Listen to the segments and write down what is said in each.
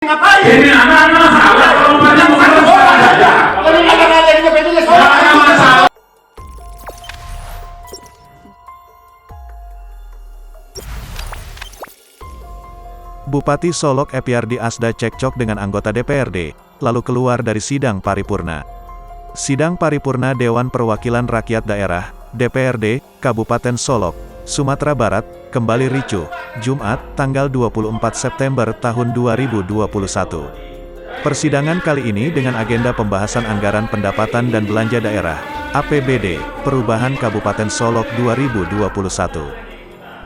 Ngapain? Ini anak masalah, kalau banyak bukan sekolah saja. Kalau nggak ada ini bapaknya sekolah. Masalah. Bupati Solok Epiardi Asda cekcok dengan anggota DPRD, lalu keluar dari sidang paripurna. Sidang paripurna Dewan Perwakilan Rakyat Daerah, DPRD, Kabupaten Solok, Sumatera Barat, kembali ricuh, Jumat, tanggal 24 September tahun 2021. Persidangan kali ini dengan agenda pembahasan anggaran pendapatan dan belanja daerah, APBD, Perubahan Kabupaten Solok 2021.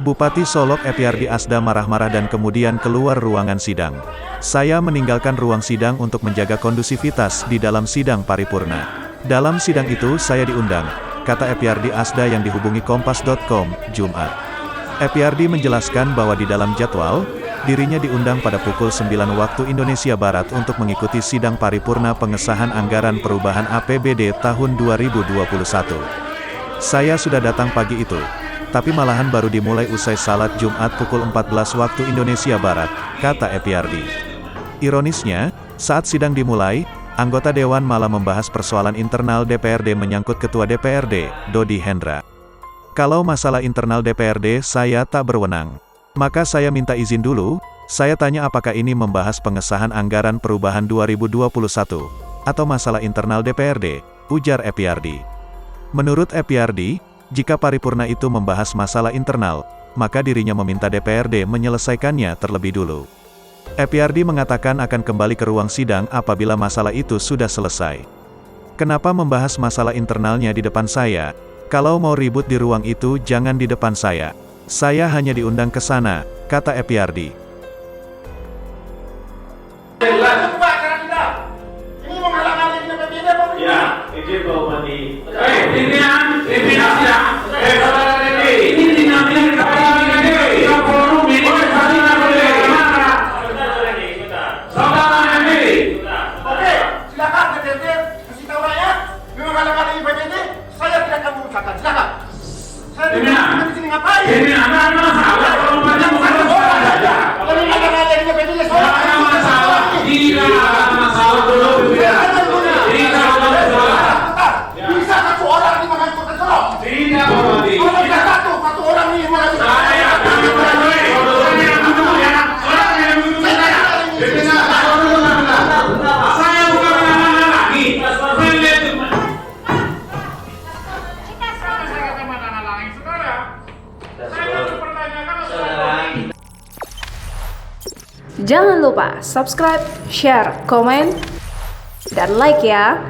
Bupati Solok Epiardi Asda marah-marah dan kemudian keluar ruangan sidang. Saya meninggalkan ruang sidang untuk menjaga kondusivitas di dalam sidang paripurna. Dalam sidang itu saya diundang, kata Epiardi Asda yang dihubungi Kompas.com, Jumat. Epiardi menjelaskan bahwa di dalam jadwal, dirinya diundang pada pukul 9 waktu Indonesia Barat untuk mengikuti sidang paripurna pengesahan anggaran perubahan APBD tahun 2021. Saya sudah datang pagi itu, tapi malahan baru dimulai usai salat Jumat pukul 14 waktu Indonesia Barat, kata Epiardi. Ironisnya, saat sidang dimulai, anggota Dewan malah membahas persoalan internal DPRD menyangkut Ketua DPRD, Dodi Hendra. Kalau masalah internal DPRD saya tak berwenang. Maka saya minta izin dulu, saya tanya apakah ini membahas pengesahan anggaran perubahan 2021, atau masalah internal DPRD, ujar Epiardi. Menurut Epiardi, jika paripurna itu membahas masalah internal, maka dirinya meminta DPRD menyelesaikannya terlebih dulu. Epiardi mengatakan akan kembali ke ruang sidang apabila masalah itu sudah selesai. Kenapa membahas masalah internalnya di depan saya? Kalau mau ribut di ruang itu jangan di depan saya. Saya hanya diundang ke sana, kata Epiardi. Ini menghalang-halangi bapaknya apa? Ya, izin Pak Bupati. Pimpinan ya. Saudara Dewi, ini dinamika di kepala Dewi. Kita forum ini tadi boleh. Saudara Dewi. Oke, silakan DPRD kasih tahu rakyat. Menghalang-halangi bapaknya, saya tidak akan mengucapkan. Silakan. Saya tidak di sini ngapain? Ini anak masalah, kalau banyak bukan sekolah saja. Kalau nggak ada ini bapaknya sekolah. Ada masalah. Tidak ada masalah belum. Tidak masalah. Bisa satu orang ini menghancurkan Solok. Tidak Bupati. Kalau bisa satu orang ini menghancurkan. Saya akan memulai. Orang yang duduk ya. Orang yang duduk saya. Saya bukan anak-anak lagi. Saya lihat itu. Saya kata mana lagi saudara? Saya langsung pertanyakan. Jangan lupa subscribe, share, komen, dan like ya.